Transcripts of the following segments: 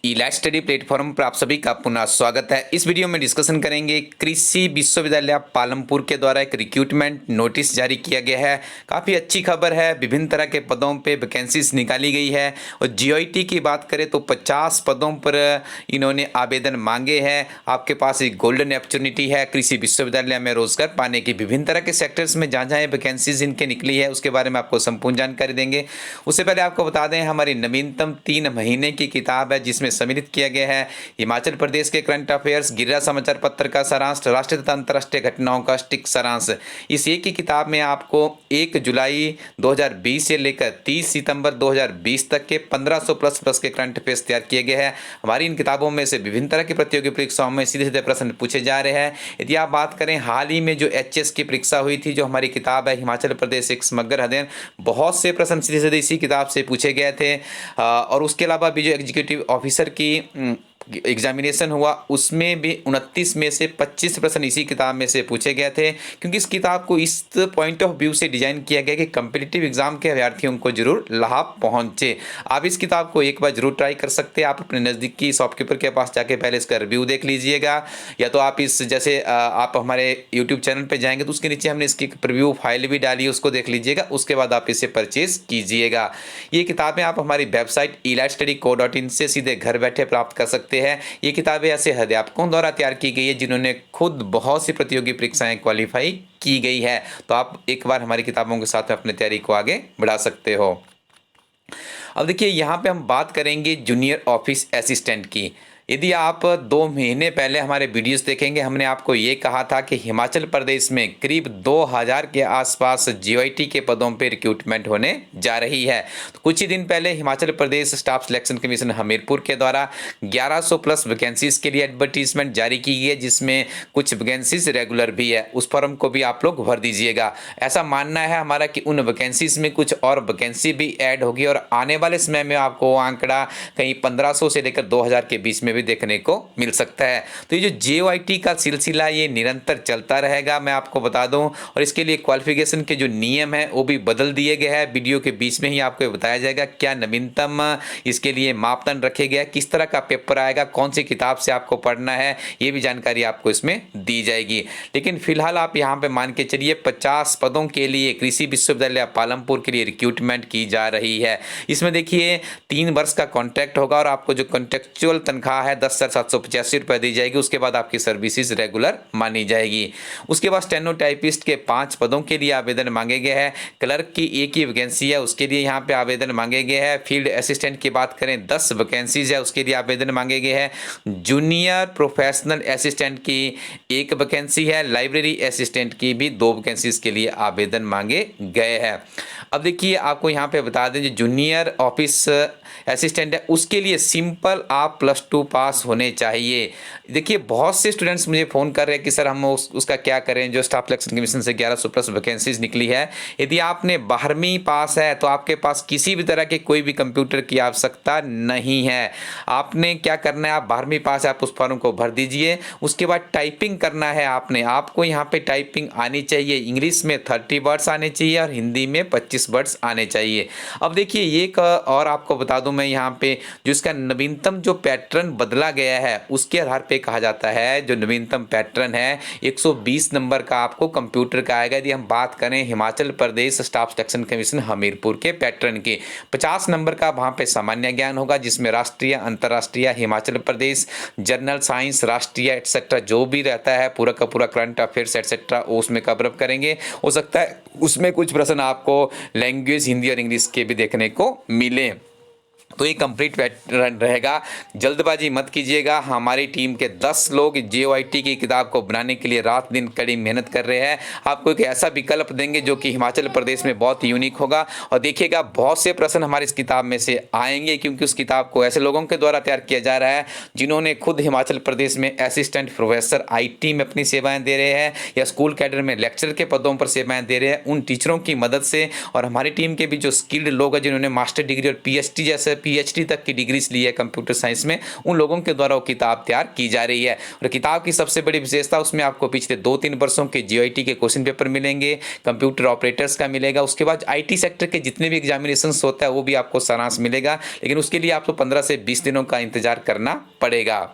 Elite study platform पर आप सभी का पुनः स्वागत है। इस वीडियो में डिस्कशन करेंगे कृषि विश्वविद्यालय पालमपुर के द्वारा एक रिक्रूटमेंट नोटिस जारी किया गया है। काफ़ी अच्छी खबर है, विभिन्न तरह के पदों पे वैकेंसीज निकाली गई है। और जीओईटी की बात करें तो 50 पदों पर इन्होंने आवेदन मांगे हैं। आपके पास एक गोल्डन अपॉर्चुनिटी है कृषि विश्वविद्यालय में रोजगार पाने की। विभिन्न तरह के सेक्टर्स में जहाँ जहाँ वैकेंसीज इनके निकली है उसके बारे में आपको संपूर्ण जानकारी देंगे। उससे पहले आपको बता दें हमारी नवीनतम 3 महीने की किताब है जिसमें सम्मिलित किया गया है हिमाचल प्रदेश के करंट अफेयर्स, गिरिराज समाचार पत्र का सारांश, राष्ट्रीय तथा अंतर्राष्ट्रीय घटनाओं का स्टिक सारांश। इस एक ही किताब में आपको 1 जुलाई 2020 से लेकर 30 सितंबर 2020 तक के 1500 प्लस के करंट अफेयर्स तैयार किए गए हैं। हमारी इन किताबों में से विभिन्न तरह की प्रतियोगी परीक्षाओं में सीधे सीधे प्रश्न पूछे जा रहे हैं। यदि आप बात करें हाल ही में जो एचएस की परीक्षा हुई थी, जो हमारी किताब है हिमाचल प्रदेश एक समग्र अध्ययन, बहुत से प्रश्न सीधे सीधे इसी किताब से पूछे गए थे। और उसके अलावा भी जो एग्जीक्यूटिव ऑफिसर की एग्जामिनेशन हुआ उसमें भी 29 में से 25 प्रश्न इसी किताब में से पूछे गए थे, क्योंकि इस किताब को इस पॉइंट ऑफ व्यू से डिजाइन किया गया कि कम्पिटिटिव एग्जाम के अभ्यर्थियों को जरूर लाभ पहुंचे। आप इस किताब को एक बार जरूर ट्राई कर सकते हैं। आप अपने नज़दीकी शॉपकीपर के पास जाके पहले इसका रिव्यू देख लीजिएगा, या तो आप इस जैसे आप हमारे यूट्यूब चैनल पर जाएंगे तो उसके नीचे हमने इसकी प्रीव्यू फाइल भी डाली है, उसको देख लीजिएगा। उसके बाद आप इसे परचेज कीजिएगा। ये किताबें आप हमारी वेबसाइट elightstudy.co.in से सीधे घर बैठे प्राप्त कर सकते हैं। ये किताबें ऐसे अध्यापकों द्वारा तैयार की गई है जिन्होंने खुद बहुत सी प्रतियोगी परीक्षाएं क्वालिफाई की गई है। तो आप एक बार हमारी किताबों के साथ में अपनी तैयारी को आगे बढ़ा सकते हो। अब देखिए यहाँ पे हम बात करेंगे जूनियर ऑफिस असिस्टेंट की। यदि आप 2 महीने पहले हमारे वीडियोस देखेंगे, हमने आपको ये कहा था कि हिमाचल प्रदेश में करीब 2000 के आसपास जीओईटी के पदों पर रिक्रूटमेंट होने जा रही है। तो कुछ ही दिन पहले Himachal Pradesh staff selection commission Hamirpur के द्वारा 1100 प्लस वैकेंसीज के लिए एडवर्टीजमेंट जारी की गई है, जिसमें कुछ वैकेंसीज रेगुलर भी है। उस फॉर्म को भी आप लोग भर दीजिएगा। ऐसा मानना है हमारा कि उन वैकेंसीज में कुछ और वैकेंसी भी ऐड होगी और आने वाले समय में आपको आंकड़ा कहीं 1500 से लेकर 2000 के बीच में भी देखने को मिल सकता है। तो ये जो जीओईटी का सिलसिला ये निरंतर चलता रहेगा, मैं आपको बता दूं। और इसके लिए क्वालिफिकेशन के जो नियम है वो भी बदल दिए गए हैं। वीडियो के बीच में ही आपको बताया जाएगा क्या नवीनतम इसके लिए मापदंड रखे गए, किस तरह का पेपर आएगा, कौन सी किताब से आपको पढ़ना है, ये भी जानकारी आपको इसमें दी जाएगी। लेकिन फिलहाल आप यहाँ पे मान के चलिए 50 पदों के लिए कृषि विश्वविद्यालय पालमपुर के लिए रिक्रूटमेंट की जा रही है। इसमें देखिए 3 वर्ष का कॉन्ट्रैक्ट होगा और आपको जो कॉन्ट्रेक्चुअल तनख्वाह है 10,785 रुपये दी जाएगी। उसके बाद आपकी सर्विसेज रेगुलर मानी जाएगी। उसके बाद स्टेनोटाइपिस्ट के 5 पदों के लिए आवेदन मांगे गए हैं। क्लर्क की एक ही वैकेंसी है, उसके लिए यहाँ पे आवेदन मांगे गए हैं। फील्ड असिस्टेंट की बात करें 10 वैकेंसीज है, उसके लिए आवेदन मांगे गए हैं। जूनियर प्रोफेशनल असिस्टेंट की 1 वैकेंसी है। लाइब्रेरी असिस्टेंट की भी 2 वैकेंसीज के लिए आवेदन मांगे गए हैं। अब देखिए आपको यहाँ पे बता दें जो जूनियर ऑफिस असिस्टेंट है उसके लिए सिंपल आप +2 पास होने चाहिए। देखिए बहुत से स्टूडेंट्स मुझे फ़ोन कर रहे हैं कि सर हम उसका क्या करें, जो स्टाफ सिलेक्शन कमीशन से 1100 प्लस वैकेंसीज निकली है। यदि आपने 12वीं पास है तो आपके पास किसी भी तरह के कोई भी कंप्यूटर की आवश्यकता नहीं है। आपने क्या करना है, आप 12वीं पास है, आप उस फॉर्म को भर दीजिए। उसके बाद टाइपिंग करना है आपको यहाँ पे टाइपिंग आनी चाहिए। इंग्लिश में 30 वर्ड्स आने चाहिए और हिंदी में 25 वर्ड्स आने चाहिए। अब देखिए एक और आपको बता दूं मैं यहाँ पे जो इसका नवीनतम जो पैटर्न बदला गया है उसके आधार पे कहा जाता है जो नवीनतम पैटर्न है 120 नंबर का आपको कंप्यूटर का आएगा। यदि हम बात करें Himachal Pradesh staff selection commission Hamirpur के पैटर्न की 50 नंबर का वहाँ पे सामान्य ज्ञान होगा, जिसमें राष्ट्रीय, अंतर्राष्ट्रीय, हिमाचल प्रदेश, जनरल साइंस, राष्ट्रीय एटसेट्रा जो भी रहता है पूरा का पूरा करंट अफेयर्स एटसेट्रा उसमें कवर अप करेंगे। हो सकता है उसमें कुछ प्रश्न आपको लैंग्वेज हिंदी और इंग्लिश के भी देखने को मिले। तो ये कंप्लीट पैटर्न रहेगा। जल्दबाजी मत कीजिएगा। हमारी टीम के 10 लोग जीओईटी की किताब को बनाने के लिए रात दिन कड़ी मेहनत कर रहे हैं। आपको एक ऐसा विकल्प देंगे जो कि हिमाचल प्रदेश में बहुत यूनिक होगा। और देखिएगा बहुत से प्रश्न हमारी इस किताब में से आएंगे, क्योंकि उस किताब को ऐसे लोगों के द्वारा तैयार किया जा रहा है जिन्होंने खुद हिमाचल प्रदेश में असिस्टेंट प्रोफेसर IT में अपनी सेवाएं दे रहे हैं या स्कूल कैडर में लेक्चर के पदों पर सेवाएं दे रहे हैं। उन टीचरों की मदद से और हमारी टीम के भी जो स्किल्ड लोग हैं जिन्होंने मास्टर डिग्री और PhD जैसे PhD तक की डिग्रीज ली है कंप्यूटर साइंस में, उन लोगों के द्वारा वो किताब तैयार की जा रही है। और किताब की सबसे बड़ी विशेषता, उसमें आपको पिछले 2-3 वर्षों के GIT के क्वेश्चन पेपर मिलेंगे, कंप्यूटर ऑपरेटर्स का मिलेगा, उसके बाद IT सेक्टर के जितने भी एग्जामिनेशंस होता है वो भी आपको सारांश मिलेगा, लेकिन उसके लिए आपको 15 से 20 दिनों का इंतजार करना पड़ेगा।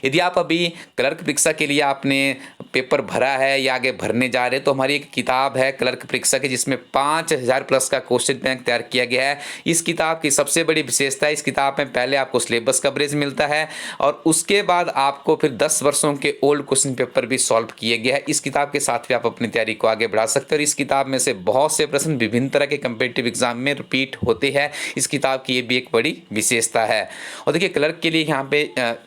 यदि आप अभी क्लर्क परीक्षा के लिए आपने पेपर भरा है या आगे भरने जा रहे हैं, तो हमारी एक किताब है क्लर्क परीक्षा की, जिसमें 5000 प्लस का क्वेश्चन बैंक तैयार किया गया है। इस किताब की सबसे बड़ी विशेषता है, इस किताब में पहले आपको सिलेबस कवरेज मिलता है और उसके बाद आपको फिर 10 वर्षों के ओल्ड क्वेश्चन पेपर भी सॉल्व किए गए हैं। इस किताब के साथ भी आप अपनी तैयारी को आगे बढ़ा सकते हैं और इस किताब में से बहुत से प्रश्न विभिन्न तरह के कम्पिटिटिव एग्जाम में रिपीट होते हैं। इस किताब की ये भी एक बड़ी विशेषता है। और देखिए, क्लर्क के लिए यहाँ पे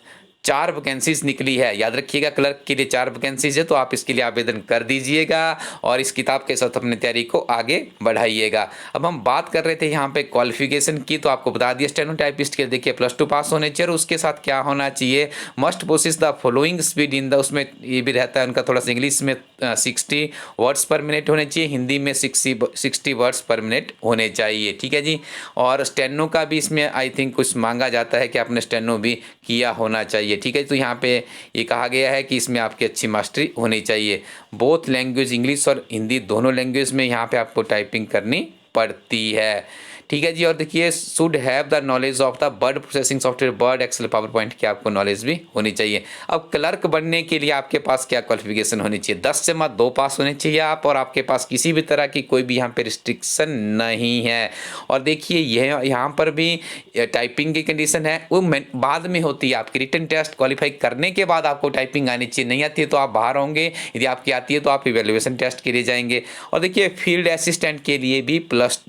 4 वैकेंसीज निकली है, याद रखिएगा, क्लर्क के लिए 4 वैकेंसीज है, तो आप इसके लिए आवेदन कर दीजिएगा और इस किताब के साथ अपनी तैयारी को आगे बढ़ाइएगा। अब हम बात कर रहे थे यहाँ पे क्वालिफिकेशन की, तो आपको बता दिया स्टेनोटाइपिस्ट के देखिए +2 पास होने चाहिए और उसके साथ क्या होना चाहिए, must possess the following speed in the, उसमें ये भी रहता है उनका थोड़ा सा, इंग्लिश में 60 वर्ड्स पर मिनट होने चाहिए, हिंदी में 60 वर्ड्स पर मिनट होने चाहिए, ठीक है जी। और स्टेनो का भी इसमें आई थिंक कुछ मांगा जाता है कि आपने स्टेनो भी किया होना चाहिए, ठीक है। तो यहाँ पे ये कहा गया है कि इसमें आपकी अच्छी मास्टरी होनी चाहिए। बोथ लैंग्वेज, इंग्लिश और हिंदी दोनों लैंग्वेज में यहाँ पे आपको टाइपिंग करनी पड़ती है, ठीक है जी। और देखिए, should have the knowledge of the word processing software, Word, Excel, PowerPoint की आपको नॉलेज भी होनी चाहिए। अब क्लर्क बनने के लिए आपके पास क्या क्वालिफिकेशन होनी चाहिए, 10 से 2 पास होने चाहिए आप, और आपके पास किसी भी तरह की कोई भी यहाँ पे रिस्ट्रिक्शन नहीं है। और देखिए, यह यहाँ पर भी टाइपिंग की कंडीशन है, वो बाद में होती है, आपकी रिटन टेस्ट क्वालिफाई करने के बाद आपको टाइपिंग आनी चाहिए। नहीं आती है तो आप बाहर होंगे, यदि आपकी आती है तो आप इवेल्युएशन टेस्ट के लिए जाएंगे। और देखिए, फील्ड असिस्टेंट के लिए भी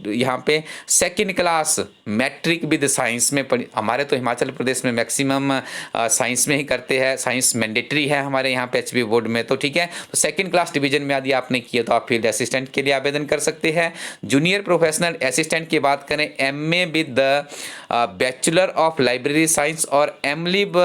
यहाँ पे second class matric with science में हमारे तो हिमाचल प्रदेश में मैक्सिमम साइंस में ही करते हैं, साइंस मैंडेटरी है हमारे यहाँ पे HB बोर्ड में, तो ठीक है। तो सेकेंड क्लास डिवीजन में यदि आपने किया तो आप फील्ड असिस्टेंट के लिए आवेदन कर सकते हैं। जूनियर प्रोफेशनल असिस्टेंट की बात करें, MA with bachelor of library science और MLib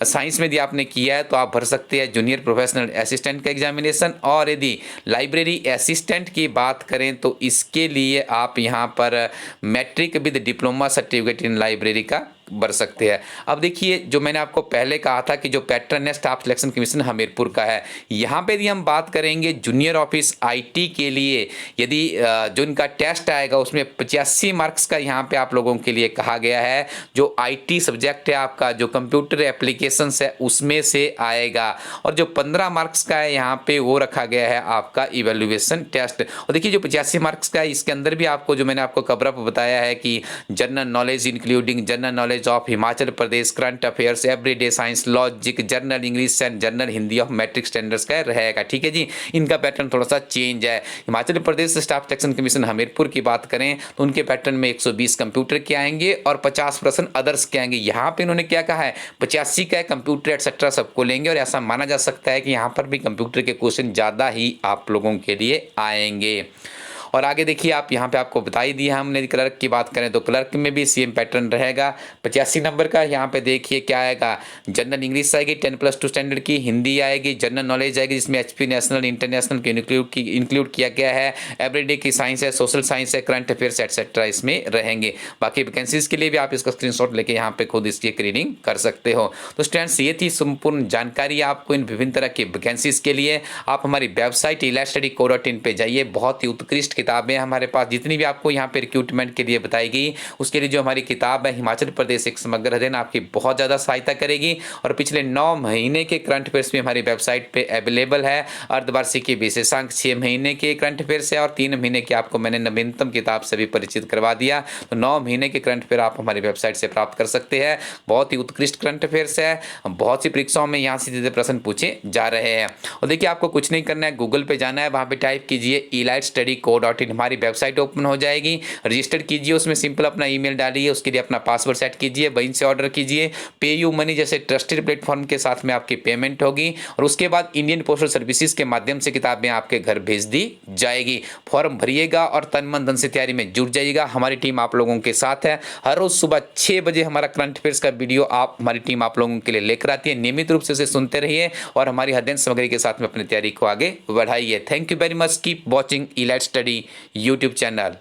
साइंस में यदि आपने किया है तो आप भर सकते हैं जूनियर प्रोफेशनल असिस्टेंट का एग्जामिनेशन। और यदि लाइब्रेरी असिस्टेंट की बात करें तो इसके लिए आप यहाँ पर matric with diploma certificate in library का भर सकते हैं। अब देखिए, जो मैंने आपको पहले कहा था कि जो पैटर्न है स्टाफ सिलेक्शन कमीशन हमीरपुर का है, यहाँ पे यदि हम बात करेंगे जूनियर ऑफिस IT के लिए, यदि जो इनका टेस्ट आएगा उसमें 85 मार्क्स का यहाँ पे आप लोगों के लिए कहा गया है। जो IT सब्जेक्ट है आपका, जो कंप्यूटर एप्लीकेशंस है उसमें से आएगा, और जो 15 मार्क्स का है यहाँ पे वो रखा गया है आपका इवेल्युएशन टेस्ट। और देखिए, जो 85 मार्क्स का है इसके अंदर भी आपको, जो मैंने आपको कवर अप बताया है कि general knowledge including general knowledge of Himachal Pradesh, current affairs, everyday science, logic, general English and general Hindi of matric standards का रहेगा, ठीक है जी। इनका पैटर्न थोड़ा सा चेंज है। Himachal Pradesh staff selection commission Hamirpur की बात करें तो उनके पैटर्न में 120 कंप्यूटर के आएंगे और 50% अदर्स के आएंगे। यहाँ पे इन्होंने क्या कहा है, 85 का कंप्यूटर एटसेट्रा सबको लेंगे, और ऐसा माना जा सकता है कि यहाँ पर भी कंप्यूटर के क्वेश्चन ज़्यादा ही आप लोगों के लिए आएंगे। और आगे देखिए, आप यहाँ पे आपको बता ही दिया हमने। क्लर्क की बात करें तो क्लर्क में भी सेम पैटर्न रहेगा, 85 नंबर का। यहाँ पे देखिए क्या आएगा, जनरल इंग्लिश आएगी 10+2 स्टैंडर्ड की, हिंदी आएगी, जनरल नॉलेज आएगी जिसमें HP नेशनल इंटरनेशनल के इंक्लूड किया गया है, एवरीडे की साइंस है, सोशल साइंस है, करंट अफेयर्स एटसेट्रा इसमें रहेंगे। बाकी वैकेंसीज के लिए भी आप इसका स्क्रीनशॉट लेके यहाँ पे खुद इसकी रीडिंग कर सकते हो। तो स्टूडेंट्स, ये थी संपूर्ण जानकारी आपको इन विभिन्न तरह की वैकेंसीज के लिए। आप हमारी वेबसाइट elitestudy.co.in पे जाइए, बहुत ही उत्कृष्ट किताबें हमारे पास, जितनी भी आपको यहाँ पे रिक्रूटमेंट के लिए बताई गई उसके लिए जो हमारी किताब है हिमाचल प्रदेश एक समग्र अध्ययन, आपकी बहुत ज़्यादा सहायता करेगी। और पिछले 9 महीने के करंट अफेयर्स भी हमारी वेबसाइट पे अवेलेबल है। अर्धवार्षिकी विशेषांक 6 महीने के करंट अफेयर्स है और 3 महीने के आपको मैंने नवीनतम किताब से भी परिचित करवा दिया। तो 9 महीने के करंट अफेयर आप हमारी वेबसाइट से प्राप्त कर सकते हैं। बहुत ही उत्कृष्ट करंट अफेयर्स है, बहुत सी परीक्षाओं में यहाँ से सीधे प्रश्न पूछे जा रहे हैं। और देखिए, आपको कुछ नहीं करना है, गूगल पे जाना है, वहाँ पे टाइप कीजिए elitestudy.co.in, हमारी वेबसाइट ओपन हो जाएगी। रजिस्टर कीजिए, उसमें सिंपल अपना ईमेल डालिए, उसके लिए अपना पासवर्ड सेट कीजिए, वहीं से ऑर्डर कीजिए। पेयू मनी जैसे ट्रस्टेड प्लेटफॉर्म के साथ में आपकी पेमेंट होगी और उसके बाद इंडियन पोस्टल सर्विसेज के माध्यम से किताबें आपके घर भेज दी जाएगी। फॉर्म भरिएगा और तन मन धन से तैयारी में जुट जाइएगा। हमारी टीम आप लोगों के साथ है। हर रोज सुबह 6 बजे हमारा करंट अफेयर्स का वीडियो हमारी टीम आप लोगों के लिए लेकर आती है। नियमित रूप से उसे सुनते रहिए और हमारी अध्ययन सामग्री के साथ में अपनी तैयारी को आगे बढ़ाइए। Thank you very much, keep watching elite study YouTube channel.